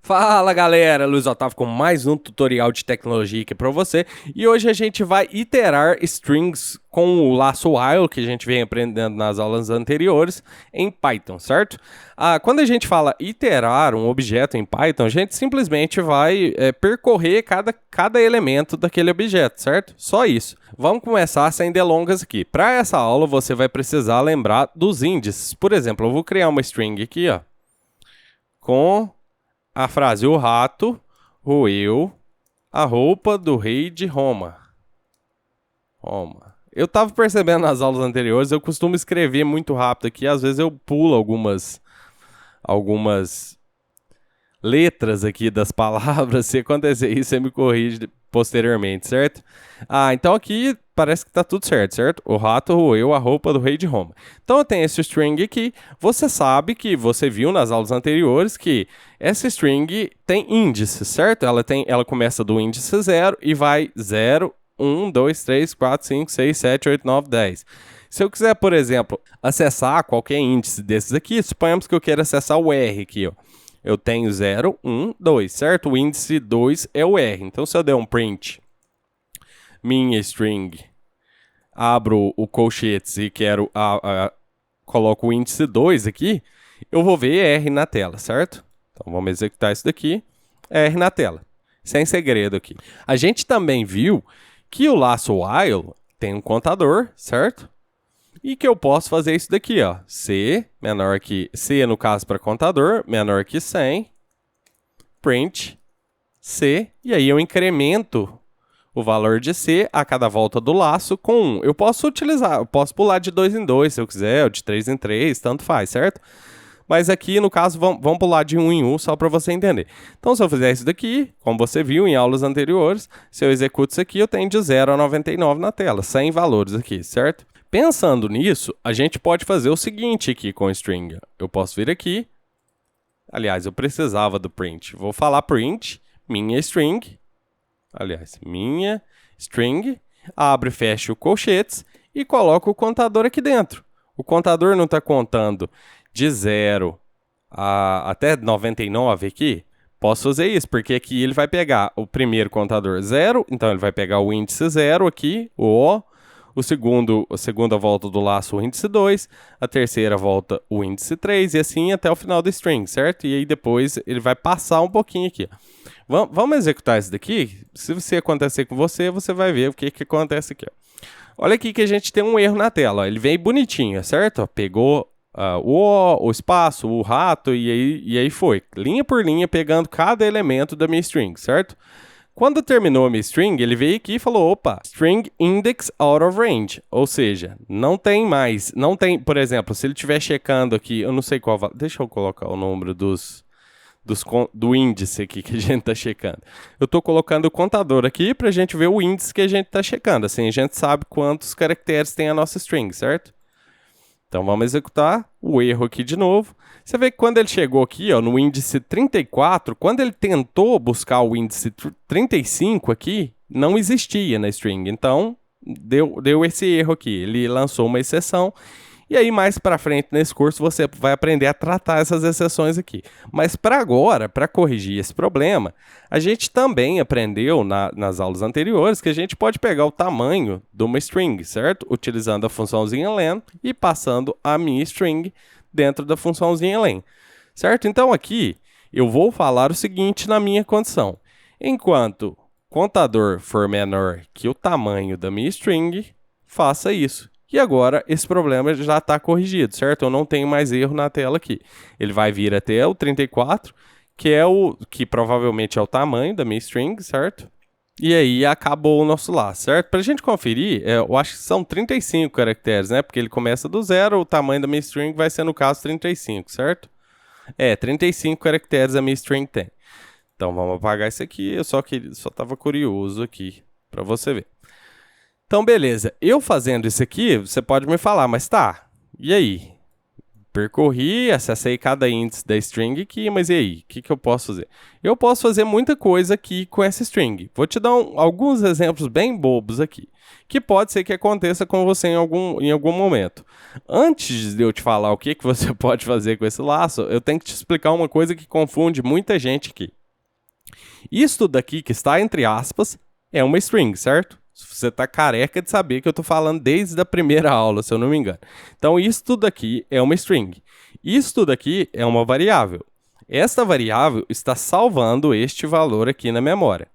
Fala galera, Luiz Otávio com mais um tutorial de tecnologia aqui para você e hoje a gente vai iterar strings com o laço while que a gente vem aprendendo nas aulas anteriores em Python, certo? Quando a gente fala iterar um objeto em Python, a gente simplesmente vai percorrer cada elemento daquele objeto, certo? Só isso. Vamos começar sem delongas aqui. Para essa aula você vai precisar lembrar dos índices. Por exemplo, eu vou criar uma string aqui, ó, com a frase: o rato roeu a roupa do rei de Roma. Eu estava percebendo nas aulas anteriores, eu costumo escrever muito rápido aqui, às vezes eu pulo algumas letras aqui das palavras. Se acontecer isso, você me corrige posteriormente, certo? Então aqui parece que tá tudo certo, certo? O rato roeu a roupa do rei de Roma. Então eu tenho esse string aqui. Você sabe que você viu nas aulas anteriores que essa string tem índices, certo? Ela começa do índice 0 e vai 0, 1, 2, 3, 4, 5, 6, 7, 8, 9, 10. Se eu quiser, por exemplo, acessar qualquer índice desses aqui, suponhamos que eu queira acessar o R aqui, ó. Eu tenho 0, 1, 2, certo? O índice 2 é o R. Então, se eu der um print, minha string, abro o colchetes e quero coloco o índice 2 aqui, eu vou ver R na tela, certo? Então, vamos executar isso daqui, R na tela, sem segredo aqui. A gente também viu que o laço while tem um contador, certo? E que eu posso fazer isso daqui, ó, C menor que, C no caso para contador, menor que 100, print C, e aí eu incremento o valor de C a cada volta do laço com 1. Eu posso pular de 2 em 2 se eu quiser, ou de 3 em 3, tanto faz, certo? Mas aqui, no caso, vamos pular de 1 em 1 só para você entender. Então, se eu fizer isso daqui, como você viu em aulas anteriores, se eu executo isso aqui, eu tenho de 0 a 99 na tela, 100 valores aqui, certo? Pensando nisso, a gente pode fazer o seguinte aqui com o string. Eu posso vir aqui. Aliás, eu precisava do print. Vou falar print, minha string. Abre e fecha o colchetes e coloco o contador aqui dentro. O contador não está contando de 0 até 99 aqui. Posso fazer isso, porque aqui ele vai pegar o primeiro contador 0, então ele vai pegar o índice 0 aqui, o O. A segunda volta do laço, o índice 2, a terceira volta, o índice 3, e assim até o final do string, certo? E aí depois ele vai passar um pouquinho aqui. Vamos executar isso daqui? Se você acontecer com você, você vai ver o que acontece aqui. Ó. Olha aqui que a gente tem um erro na tela. Ó. Ele veio bonitinho, certo? Ó, pegou o espaço, o rato, e aí foi. Linha por linha, pegando cada elemento da minha string, certo? Quando terminou a minha string, ele veio aqui e falou, opa, string index out of range. Ou seja, não tem, por exemplo, se ele estiver checando aqui, eu não sei qual, deixa eu colocar o número do índice aqui que a gente está checando. Eu estou colocando o contador aqui para a gente ver o índice que a gente está checando. Assim a gente sabe quantos caracteres tem a nossa string, certo? Então vamos executar o erro aqui de novo. Você vê que quando ele chegou aqui, ó, no índice 34, quando ele tentou buscar o índice 35 aqui, não existia na string. Então deu esse erro aqui. Ele lançou uma exceção. E aí mais para frente nesse curso você vai aprender a tratar essas exceções aqui. Mas para agora, para corrigir esse problema, a gente também aprendeu nas aulas anteriores que a gente pode pegar o tamanho de uma string, certo? Utilizando a funçãozinha len e passando a minha string dentro da funçãozinha len, certo? Então aqui eu vou falar o seguinte na minha condição. Enquanto contador for menor que o tamanho da minha string, faça isso. E agora esse problema já está corrigido, certo? Eu não tenho mais erro na tela aqui. Ele vai vir até o 34, que provavelmente é o tamanho da minha string, certo? E aí acabou o nosso laço, certo? Para a gente conferir, eu acho que são 35 caracteres, né? Porque ele começa do 0, o tamanho da minha string vai ser, no caso, 35, certo? 35 caracteres a minha string tem. Então vamos apagar isso aqui, eu só estava curioso aqui para você ver. Então, beleza. Eu fazendo isso aqui, você pode me falar, mas tá, e aí? Percorri, acessei cada índice da string aqui, mas e aí? O que eu posso fazer? Eu posso fazer muita coisa aqui com essa string. Vou te dar alguns exemplos bem bobos aqui, que pode ser que aconteça com você em algum momento. Antes de eu te falar o que você pode fazer com esse laço, eu tenho que te explicar uma coisa que confunde muita gente aqui. Isso daqui que está entre aspas é uma string, certo? Você está careca de saber que eu estou falando desde a primeira aula, se eu não me engano. Então, isso tudo aqui é uma string. Isso tudo aqui é uma variável. Esta variável está salvando este valor aqui na memória.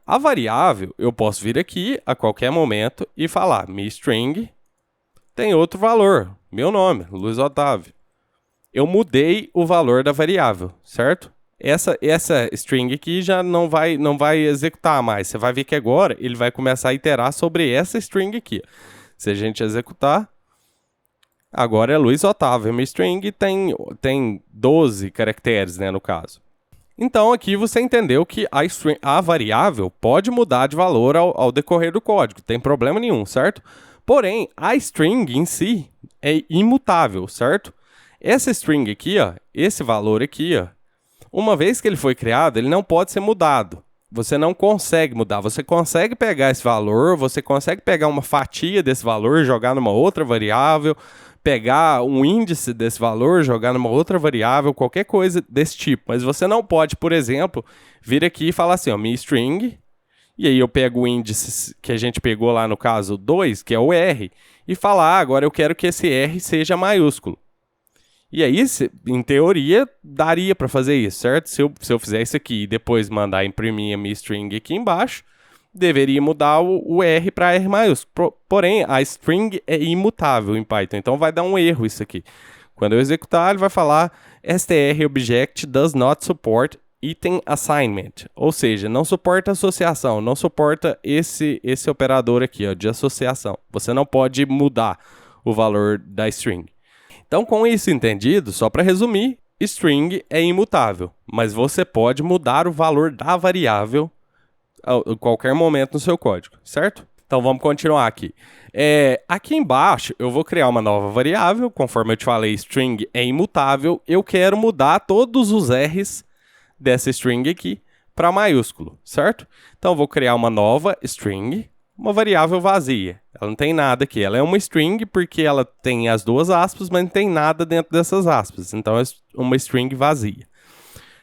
A variável, eu posso vir aqui a qualquer momento e falar mi string tem outro valor, meu nome, Luiz Otávio. Eu mudei o valor da variável, certo? Essa string aqui já não vai executar mais. Você vai ver que agora ele vai começar a iterar sobre essa string aqui. Se a gente executar, agora é Luiz Otávio. Minha string tem 12 caracteres, né, no caso. Então, aqui você entendeu que a variável pode mudar de valor ao decorrer do código. Não tem problema nenhum, certo? Porém, a string em si é imutável, certo? Essa string aqui, ó, esse valor aqui, ó, uma vez que ele foi criado, ele não pode ser mudado. Você não consegue mudar. Você consegue pegar esse valor, você consegue pegar uma fatia desse valor, jogar numa outra variável, pegar um índice desse valor, jogar numa outra variável, qualquer coisa desse tipo. Mas você não pode, por exemplo, vir aqui e falar assim, ó, minha string, e aí eu pego o índice que a gente pegou lá no caso 2, que é o R, e falar, agora eu quero que esse R seja maiúsculo. E aí, em teoria, daria para fazer isso, certo? Se eu fizer isso aqui e depois mandar imprimir a minha string aqui embaixo, deveria mudar o R para R maiúsculo. Porém, a string é imutável em Python, então vai dar um erro isso aqui. Quando eu executar, ele vai falar str object does not support item assignment, ou seja, não suporta associação, não suporta esse operador aqui, ó, de associação. Você não pode mudar o valor da string. Então, com isso entendido, só para resumir, string é imutável, mas você pode mudar o valor da variável a qualquer momento no seu código, certo? Então, vamos continuar aqui. Aqui embaixo, eu vou criar uma nova variável, conforme eu te falei, string é imutável, eu quero mudar todos os R's dessa string aqui para maiúsculo, certo? Então, eu vou criar uma nova string, uma variável vazia. Ela não tem nada aqui. Ela é uma string porque ela tem as duas aspas, mas não tem nada dentro dessas aspas. Então, é uma string vazia.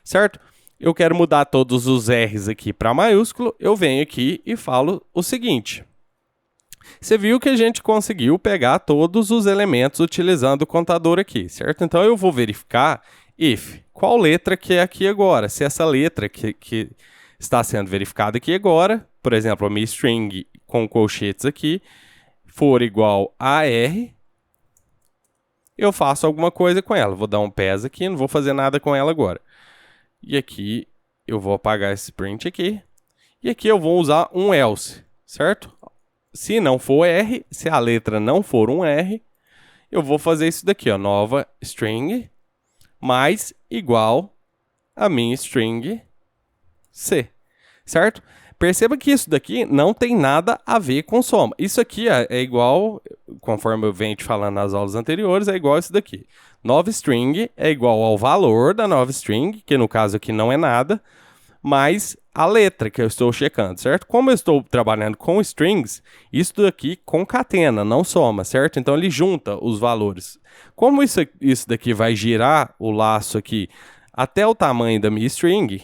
Certo? Eu quero mudar todos os R's aqui para maiúsculo. Eu venho aqui e falo o seguinte. Você viu que a gente conseguiu pegar todos os elementos utilizando o contador aqui, certo? Então, eu vou verificar if. Qual letra que é aqui agora? Se essa letra que está sendo verificada aqui agora, por exemplo, a minha string com colchetes aqui, for igual a R, eu faço alguma coisa com ela. Vou dar um pass aqui, não vou fazer nada com ela agora. E aqui eu vou apagar esse print aqui. E aqui eu vou usar um else, certo? Se não for R, se a letra não for um R, eu vou fazer isso daqui, ó, nova string mais igual a minha string C, certo? Perceba que isso daqui não tem nada a ver com soma. Isso aqui é igual, conforme eu venho te falando nas aulas anteriores, é igual isso daqui. Nova string é igual ao valor da nova string, que no caso aqui não é nada, mais a letra que eu estou checando, certo? Como eu estou trabalhando com strings, isso daqui concatena, não soma, certo? Então ele junta os valores. Como isso daqui vai girar o laço aqui até o tamanho da minha string,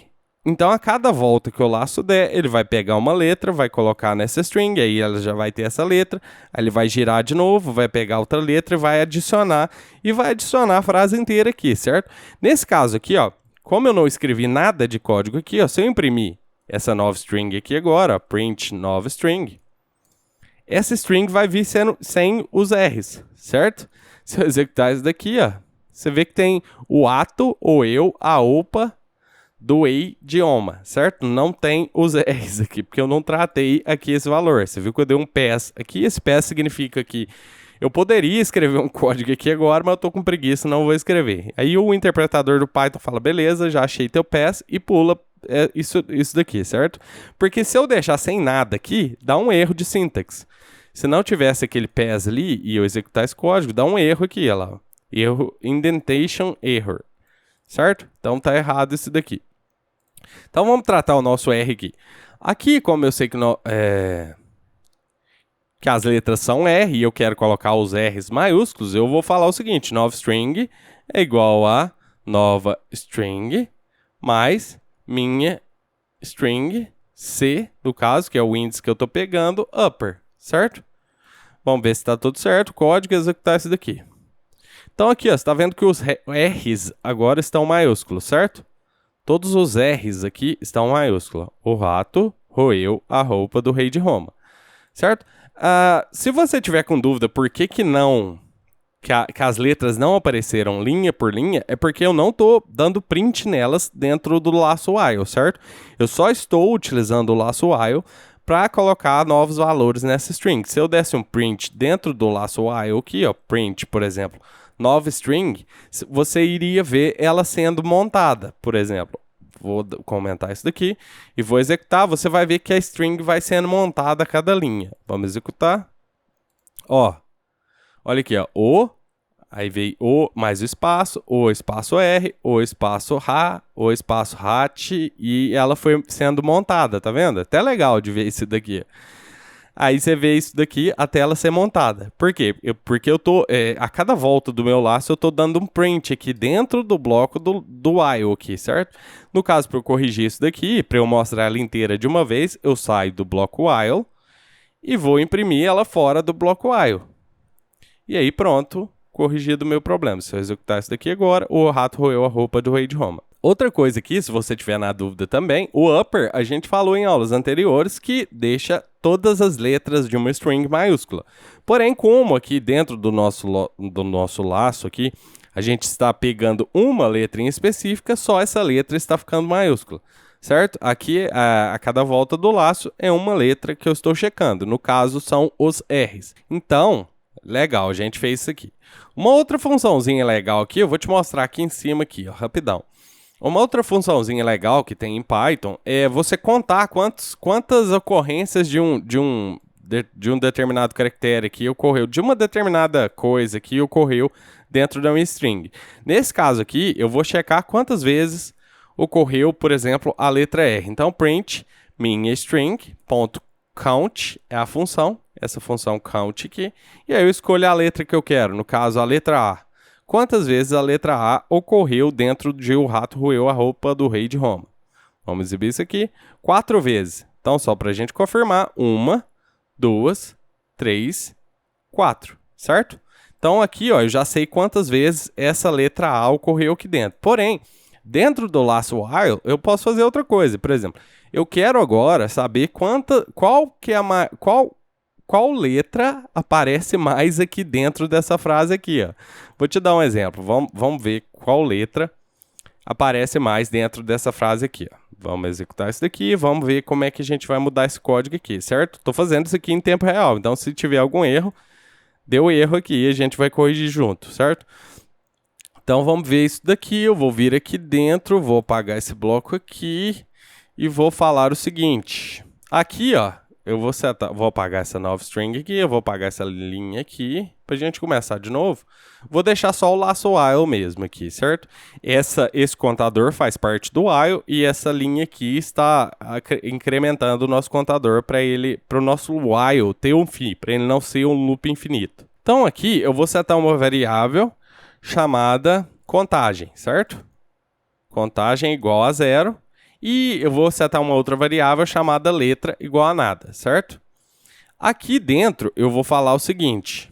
então, a cada volta que o laço der, ele vai pegar uma letra, vai colocar nessa string, aí ela já vai ter essa letra, aí ele vai girar de novo, vai pegar outra letra e vai adicionar a frase inteira aqui, certo? Nesse caso aqui, ó, como eu não escrevi nada de código aqui, ó, se eu imprimir essa nova string aqui agora, ó, print nova string, essa string vai vir sem os R's, certo? Se eu executar isso daqui, ó, você vê que tem o ato, o eu, a opa, do idioma, certo? Não tem os R's aqui, porque eu não tratei aqui esse valor. Você viu que eu dei um pass aqui, esse pass significa que eu poderia escrever um código aqui agora, mas eu tô com preguiça, não vou escrever. Aí o interpretador do Python fala, beleza, já achei teu pass e pula isso daqui, certo? Porque se eu deixar sem nada aqui, dá um erro de sintaxe. Se não tivesse aquele pass ali e eu executar esse código, dá um erro aqui, olha lá. Erro, indentation error, certo? Então tá errado isso daqui. Então, vamos tratar o nosso R aqui. Aqui, como eu sei que as letras são R e eu quero colocar os R's maiúsculos, eu vou falar o seguinte, nova string é igual a nova string mais minha string C, no caso, que é o índice que eu estou pegando, upper, certo? Vamos ver se está tudo certo. O código é executar isso daqui. Então aqui, ó, você está vendo que os R's agora estão maiúsculos, certo? Todos os R's aqui estão maiúsculos. O rato roeu a roupa do rei de Roma, certo? Se você tiver com dúvida por que as letras não apareceram linha por linha, é porque eu não estou dando print nelas dentro do laço while, certo? Eu só estou utilizando o laço while para colocar novos valores nessa string. Se eu desse um print dentro do laço while aqui, ó, print, por exemplo, nova string, você iria ver ela sendo montada, por exemplo. Vou comentar isso daqui e vou executar. Você vai ver que a string vai sendo montada a cada linha. Vamos executar. Ó, olha aqui, ó, aí veio o mais o espaço R, o espaço Ra, o espaço Rat, e ela foi sendo montada, tá vendo? Até legal de ver isso daqui. Aí você vê isso daqui até ela ser montada. Por quê? Porque eu tô, a cada volta do meu laço, eu tô dando um print aqui dentro do bloco do while aqui, certo? No caso, para eu corrigir isso daqui, para eu mostrar ela inteira de uma vez, eu saio do bloco while e vou imprimir ela fora do bloco while. E aí pronto, corrigido o meu problema. Se eu executar isso daqui agora, o rato roeu a roupa do rei de Roma. Outra coisa aqui, se você tiver na dúvida também, o upper, a gente falou em aulas anteriores que deixa todas as letras de uma string maiúscula. Porém, como aqui dentro do nosso laço aqui, a gente está pegando uma letra em específica, só essa letra está ficando maiúscula, certo? Aqui, a cada volta do laço, é uma letra que eu estou checando. No caso, são os R's. Então, legal, a gente fez isso aqui. Uma outra funçãozinha legal aqui, eu vou te mostrar aqui em cima, aqui, ó, rapidão. Uma outra funçãozinha legal que tem em Python é você contar quantas ocorrências de um determinado caractere aqui ocorreu, de uma determinada coisa que ocorreu dentro da minha string. Nesse caso aqui, eu vou checar quantas vezes ocorreu, por exemplo, a letra R. Então, print minha string.count é a função, essa função count aqui, e aí eu escolho a letra que eu quero, no caso, a letra A. Quantas vezes a letra A ocorreu dentro de o rato roeu a roupa do rei de Roma? Vamos exibir isso aqui. 4 vezes. Então, só para a gente confirmar, 1, 2, 3, 4, certo? Então, aqui, ó, eu já sei quantas vezes essa letra A ocorreu aqui dentro. Porém, dentro do laço while, eu posso fazer outra coisa. Por exemplo, eu quero agora saber qual letra aparece mais aqui dentro dessa frase aqui, ó. Vou te dar um exemplo. Vamos ver qual letra aparece mais dentro dessa frase aqui, ó. Vamos executar isso daqui, vamos ver como é que a gente vai mudar esse código aqui, certo? Estou fazendo isso aqui em tempo real, então se tiver algum erro, deu erro aqui, a gente vai corrigir junto, certo? Então vamos ver isso daqui, eu vou vir aqui dentro, vou apagar esse bloco aqui e vou falar o seguinte. Aqui, ó, eu vou apagar essa nova string aqui, eu vou apagar essa linha aqui, para a gente começar de novo. Vou deixar só o laço while mesmo aqui, certo? Esse contador faz parte do while e essa linha aqui está incrementando o nosso contador para o nosso while ter um fim, para ele não ser um loop infinito. Então aqui eu vou setar uma variável chamada contagem, certo? Contagem igual a 0. E eu vou setar uma outra variável chamada letra igual a nada, certo? Aqui dentro eu vou falar o seguinte.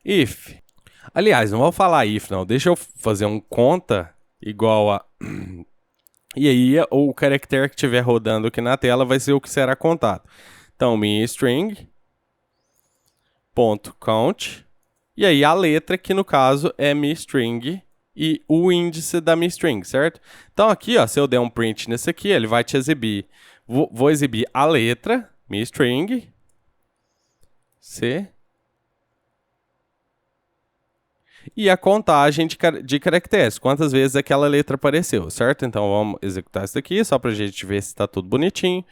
If. Aliás, não vou falar if não. Deixa eu fazer um conta igual a... E aí o caractere que estiver rodando aqui na tela vai ser o que será contado. Então, minha string .count. E aí a letra que no caso é minha string e o índice da minha string, certo? Então aqui, ó, se eu der um print nesse aqui, ele vai te exibir. Vou exibir a letra, minha string, C, e a contagem de caracteres, quantas vezes aquela letra apareceu, certo? Então vamos executar isso aqui, só para a gente ver se está tudo bonitinho.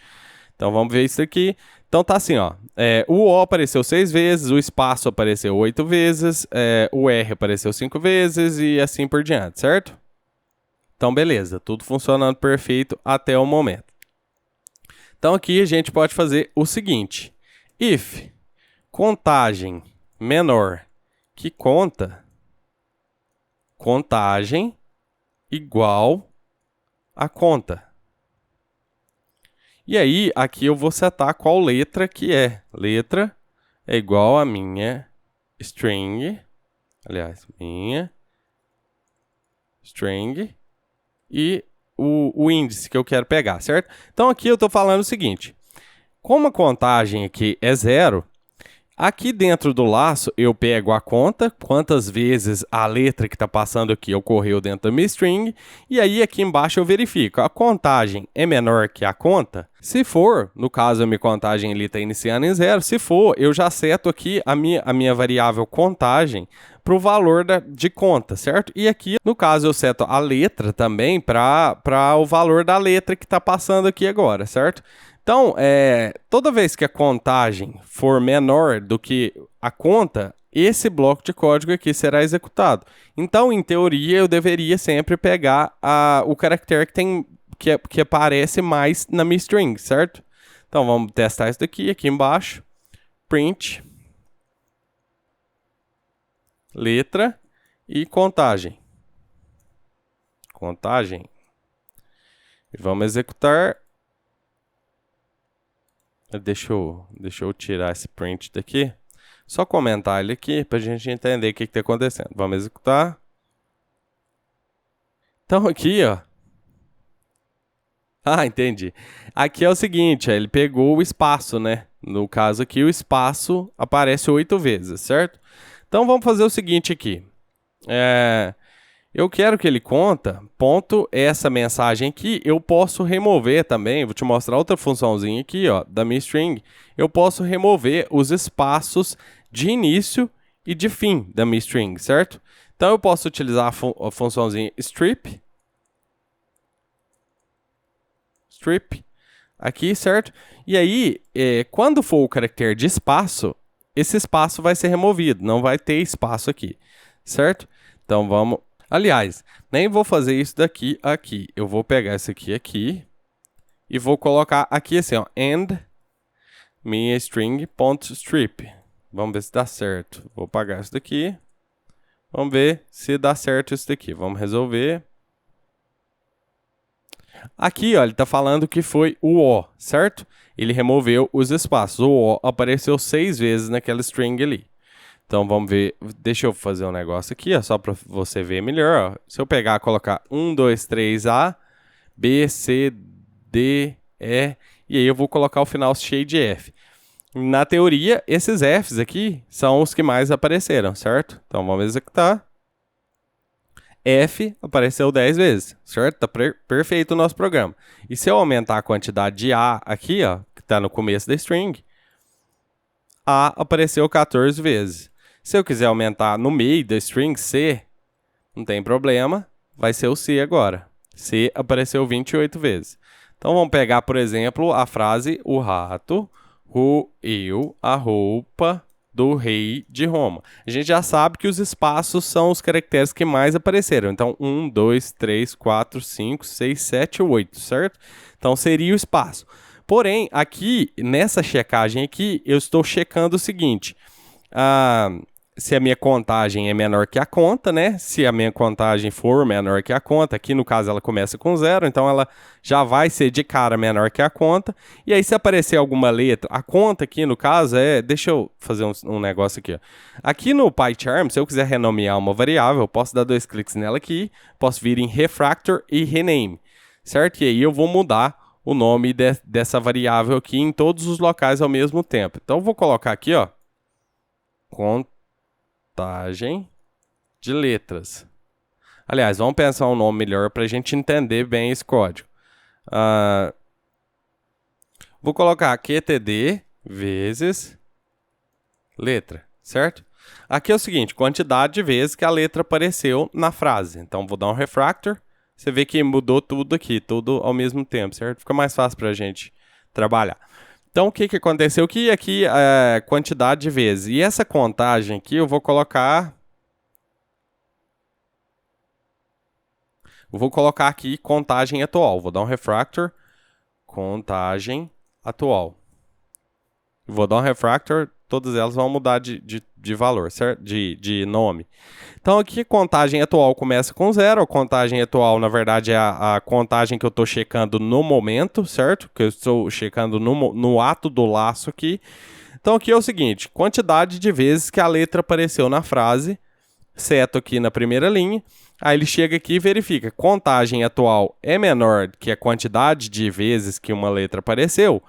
Então vamos ver isso aqui. Então tá assim, ó, o O apareceu 6 vezes, o espaço apareceu 8 vezes, o R apareceu 5 vezes e assim por diante, certo? Então beleza, tudo funcionando perfeito até o momento. Então aqui a gente pode fazer o seguinte. If contagem menor que contagem igual a conta. E aí, aqui eu vou setar qual letra que é. Letra é igual a minha string, aliás, minha string e o índice que eu quero pegar, certo? Então aqui eu estou falando o seguinte, como a contagem aqui é 0, aqui dentro do laço eu pego a conta, quantas vezes a letra que está passando aqui ocorreu dentro da minha string, e aí aqui embaixo eu verifico, a contagem é menor que a conta? Se for, no caso a minha contagem ali está iniciando em 0, se for, eu já seto aqui a minha variável contagem para o valor de conta, certo? E aqui, no caso, eu seto a letra também para o valor da letra que está passando aqui agora, certo? Então, toda vez que a contagem for menor do que a conta, esse bloco de código aqui será executado. Então, em teoria, eu deveria sempre pegar o caractere que aparece mais na minha string, certo? Então, vamos testar isso daqui, aqui embaixo. Print letra e contagem. Contagem. E vamos executar. Deixa eu tirar esse print daqui. Só comentar ele aqui para a gente entender o que está acontecendo. Vamos executar. Então aqui, ó. Ah, entendi. Aqui é o seguinte, ele pegou o espaço, né? No caso aqui, o espaço aparece 8 vezes, certo? Então vamos fazer o seguinte aqui. Eu quero que ele conta, ponto, essa mensagem aqui, eu posso remover também, vou te mostrar outra funçãozinha aqui, ó, da minha string. Eu posso remover os espaços de início e de fim da minha string, certo? Então eu posso utilizar a funçãozinha strip, aqui, certo? E aí, quando for o caractere de espaço, esse espaço vai ser removido, não vai ter espaço aqui, certo? Então vamos... Aliás, nem vou fazer isso daqui aqui. Eu vou pegar isso aqui e vou colocar aqui assim, ó, end minha string.strip. Vamos ver se dá certo. Vou apagar isso daqui. Vamos ver se dá certo isso daqui. Vamos resolver. Aqui, ó, ele está falando que foi o O, certo? Ele removeu os espaços. O O apareceu 6 vezes naquela string ali. Então, vamos ver. Deixa eu fazer um negócio aqui, ó, só para você ver melhor. Ó. Se eu pegar e colocar 1, 2, 3, A, B, C, D, E, e aí eu vou colocar o final cheio de F. Na teoria, esses Fs aqui são os que mais apareceram, certo? Então, vamos executar. F apareceu 10 vezes, certo? Tá perfeito o nosso programa. E se eu aumentar a quantidade de A aqui, ó, que está no começo da string, A apareceu 14 vezes. Se eu quiser aumentar no meio da string C, não tem problema, vai ser o C agora. C apareceu 28 vezes. Então vamos pegar, por exemplo, a frase o rato roeu a roupa do rei de Roma. A gente já sabe que os espaços são os caracteres que mais apareceram. Então, 1, 2, 3, 4, 5, 6, 7, 8, certo? Então, seria o espaço. Porém, aqui, nessa checagem aqui, eu estou checando o seguinte. Se a minha contagem é menor que a conta, né? Se a minha contagem for menor que a conta, aqui no caso ela começa com 0, então ela já vai ser de cara menor que a conta. E aí se aparecer alguma letra, a conta aqui no caso deixa eu fazer um negócio aqui, ó. Aqui no PyCharm, se eu quiser renomear uma variável, eu posso dar 2 cliques nela aqui, posso vir em Refactor e Rename, certo? E aí eu vou mudar o nome dessa variável aqui em todos os locais ao mesmo tempo. Então eu vou colocar aqui, ó, contagem de letras. Aliás, vamos pensar um nome melhor para a gente entender bem esse código. Vou colocar QTD vezes letra, certo? Aqui é o seguinte, quantidade de vezes que a letra apareceu na frase. Então, vou dar um refactor. Você vê que mudou tudo aqui, tudo ao mesmo tempo, certo? Fica mais fácil para a gente trabalhar. Então, o que aconteceu aqui? Aqui é quantidade de vezes. E essa contagem aqui eu vou colocar... Eu vou colocar aqui contagem atual. Vou dar um refactor. Contagem atual. Vou dar um refactor. Todas elas vão mudar de de valor, certo? De nome. Então aqui a contagem atual começa com 0, a contagem atual na verdade é a contagem que eu estou checando no momento, certo? Que eu estou checando no ato do laço aqui. Então aqui é o seguinte, quantidade de vezes que a letra apareceu na frase, seto aqui na primeira linha, aí ele chega aqui e verifica, contagem atual é menor que a quantidade de vezes que uma letra apareceu,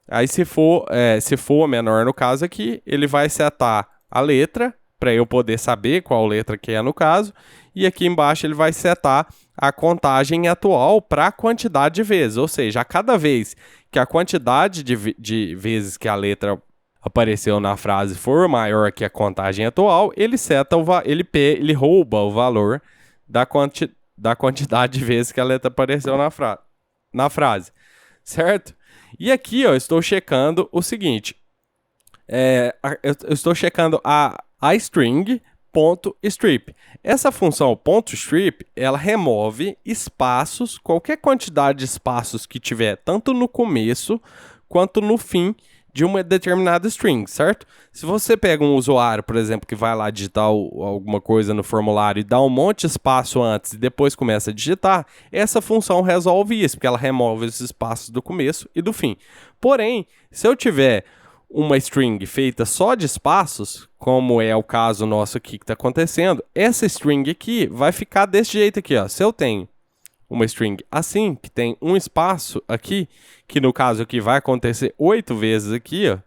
aí se for menor no caso aqui, ele vai setar a letra, para eu poder saber qual letra que é no caso, e aqui embaixo ele vai setar a contagem atual para a quantidade de vezes, ou seja, a cada vez que a quantidade de vezes que a letra apareceu na frase for maior que a contagem atual, ele ele rouba o valor da quantidade de vezes que a letra apareceu na frase, certo? E aqui eu estou checando o seguinte, eu estou checando a string .strip. Essa função .strip, ela remove espaços, qualquer quantidade de espaços que tiver, tanto no começo quanto no fim de uma determinada string, certo? Se você pega um usuário, por exemplo, que vai lá digitar alguma coisa no formulário e dá um monte de espaço antes e depois começa a digitar, essa função resolve isso, porque ela remove esses espaços do começo e do fim. Porém, se eu tiver uma string feita só de espaços, como é o caso nosso aqui que está acontecendo, essa string aqui vai ficar desse jeito aqui, ó. Se eu tenho uma string assim, que tem um espaço aqui, que no caso aqui vai acontecer 8 vezes aqui, ó,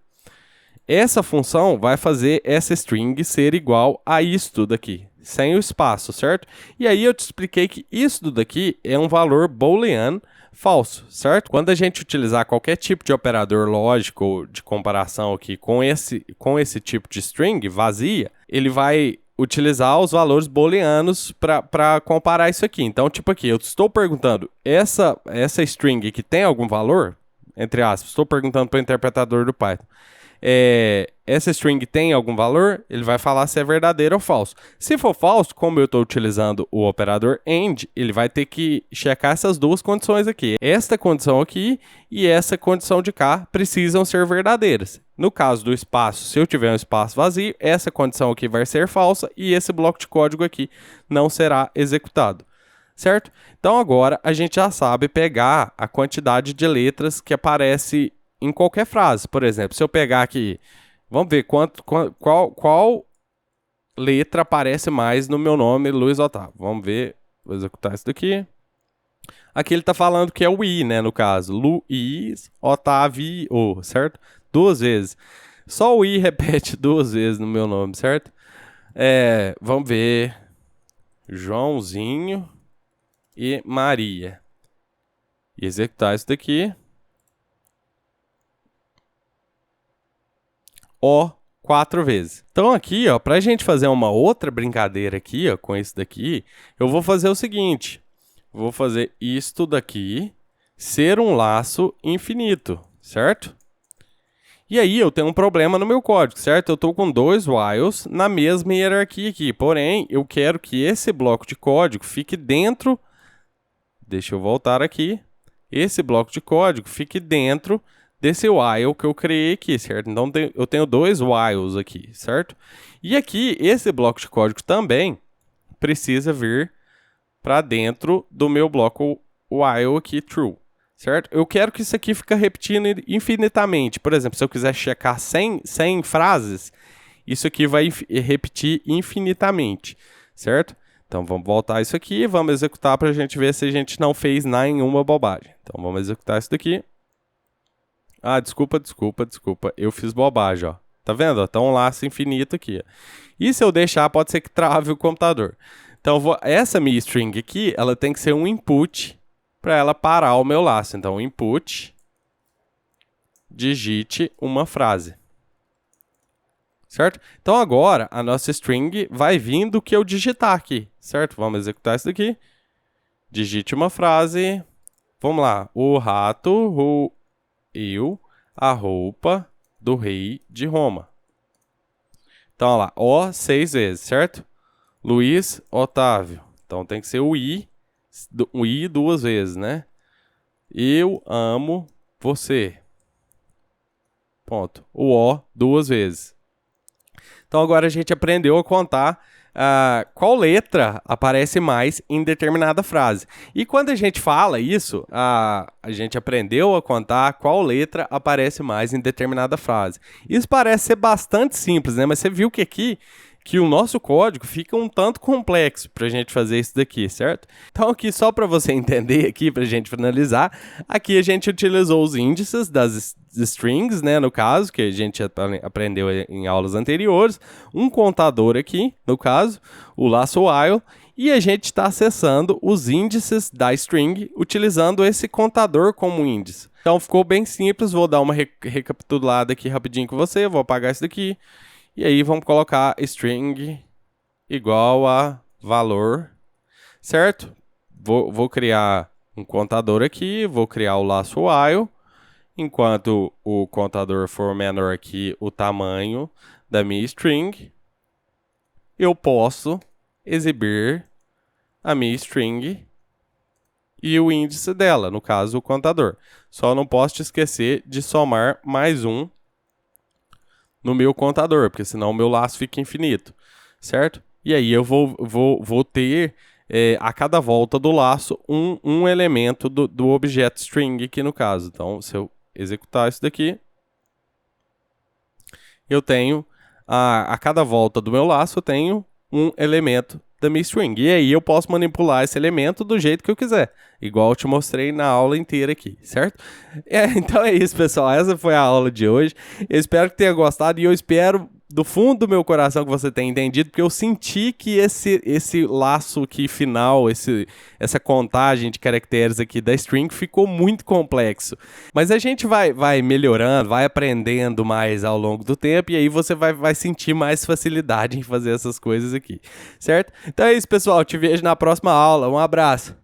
essa função vai fazer essa string ser igual a isto daqui, sem o espaço, certo? E aí eu te expliquei que isto daqui é um valor booleano falso, certo? Quando a gente utilizar qualquer tipo de operador lógico de comparação aqui com esse tipo de string vazia, ele vai utilizar os valores booleanos para comparar isso aqui. Então, tipo aqui, eu estou perguntando, essa string aqui tem algum valor? Entre aspas, estou perguntando para o interpretador do Python. Essa string tem algum valor? Ele vai falar se é verdadeiro ou falso. Se for falso, como eu estou utilizando o operador AND, ele vai ter que checar essas duas condições aqui. Esta condição aqui e essa condição de cá precisam ser verdadeiras. No caso do espaço, se eu tiver um espaço vazio, essa condição aqui vai ser falsa e esse bloco de código aqui não será executado. Certo? Então agora a gente já sabe pegar a quantidade de letras que aparece em qualquer frase. Por exemplo, se eu pegar aqui, vamos ver qual letra aparece mais no meu nome, Luiz Otávio. Vamos ver, vou executar isso daqui. Aqui ele está falando que é o I, né, no caso. Luiz Otávio, certo? 2 vezes. Só o I repete 2 vezes no meu nome, certo? Vamos ver. Joãozinho e Maria. E executar isso daqui. O 4 vezes. Então aqui, ó, pra gente fazer uma outra brincadeira aqui, ó, com isso daqui, eu vou fazer o seguinte. Vou fazer isto daqui ser um laço infinito, certo? E aí eu tenho um problema no meu código, certo? Eu estou com 2 whiles na mesma hierarquia aqui, porém eu quero que esse bloco de código fique dentro, deixa eu voltar aqui, esse bloco de código fique dentro desse while que eu criei aqui, certo? Então eu tenho 2 whiles aqui, certo? E aqui esse bloco de código também precisa vir para dentro do meu bloco while aqui, true. Certo? Eu quero que isso aqui fique repetindo infinitamente. Por exemplo, se eu quiser checar 100 frases, isso aqui vai repetir infinitamente, certo? Então, vamos voltar isso aqui, vamos executar para a gente ver se a gente não fez nenhuma bobagem. Então, vamos executar isso daqui. Ah, desculpa, eu fiz bobagem, ó. Tá vendo? Tá um laço infinito aqui. Ó. E se eu deixar, pode ser que trave o computador. Então, essa minha string aqui, ela tem que ser um input para ela parar o meu laço. Então, input, digite uma frase. Certo? Então, agora, a nossa string vai vir do que eu digitar aqui. Certo? Vamos executar isso daqui. Digite uma frase. Vamos lá. O rato roeu a roupa do rei de Roma. Então, olha lá. O 6 vezes, certo? Luiz Otávio. Então, tem que ser o I 2 vezes, né? Eu amo você. Ponto. O 2 vezes. Então agora a gente aprendeu a contar qual letra aparece mais em determinada frase. E quando a gente fala isso, a gente aprendeu a contar qual letra aparece mais em determinada frase. Isso parece ser bastante simples, né? Mas você viu que aqui que o nosso código fica um tanto complexo para a gente fazer isso daqui, certo? Então aqui só para você entender aqui, para a gente finalizar, aqui a gente utilizou os índices das strings, né, no caso, que a gente aprendeu em aulas anteriores, um contador aqui, no caso, o laço while, e a gente está acessando os índices da string utilizando esse contador como índice. Então ficou bem simples, vou dar uma recapitulada aqui rapidinho com você, vou apagar isso daqui. E aí vamos colocar string igual a valor, certo? Vou criar um contador aqui, vou criar o laço while. Enquanto o contador for menor que o tamanho da minha string, eu posso exibir a minha string e o índice dela, no caso o contador. Só não posso te esquecer de somar mais um no meu contador, porque senão o meu laço fica infinito, certo? E aí eu vou ter a cada volta do laço um elemento do objeto string aqui no caso. Então, se eu executar isso daqui, eu tenho, a cada volta do meu laço, eu tenho um elemento da minha string. E aí eu posso manipular esse elemento do jeito que eu quiser, igual eu te mostrei na aula inteira aqui, certo? Então é isso, pessoal. Essa foi a aula de hoje. Eu espero que tenha gostado e eu espero do fundo do meu coração que você tenha entendido, porque eu senti que esse laço aqui final, essa contagem de caracteres aqui da string ficou muito complexo. Mas a gente vai melhorando, vai aprendendo mais ao longo do tempo e aí você vai sentir mais facilidade em fazer essas coisas aqui, certo? Então é isso, pessoal. Te vejo na próxima aula. Um abraço.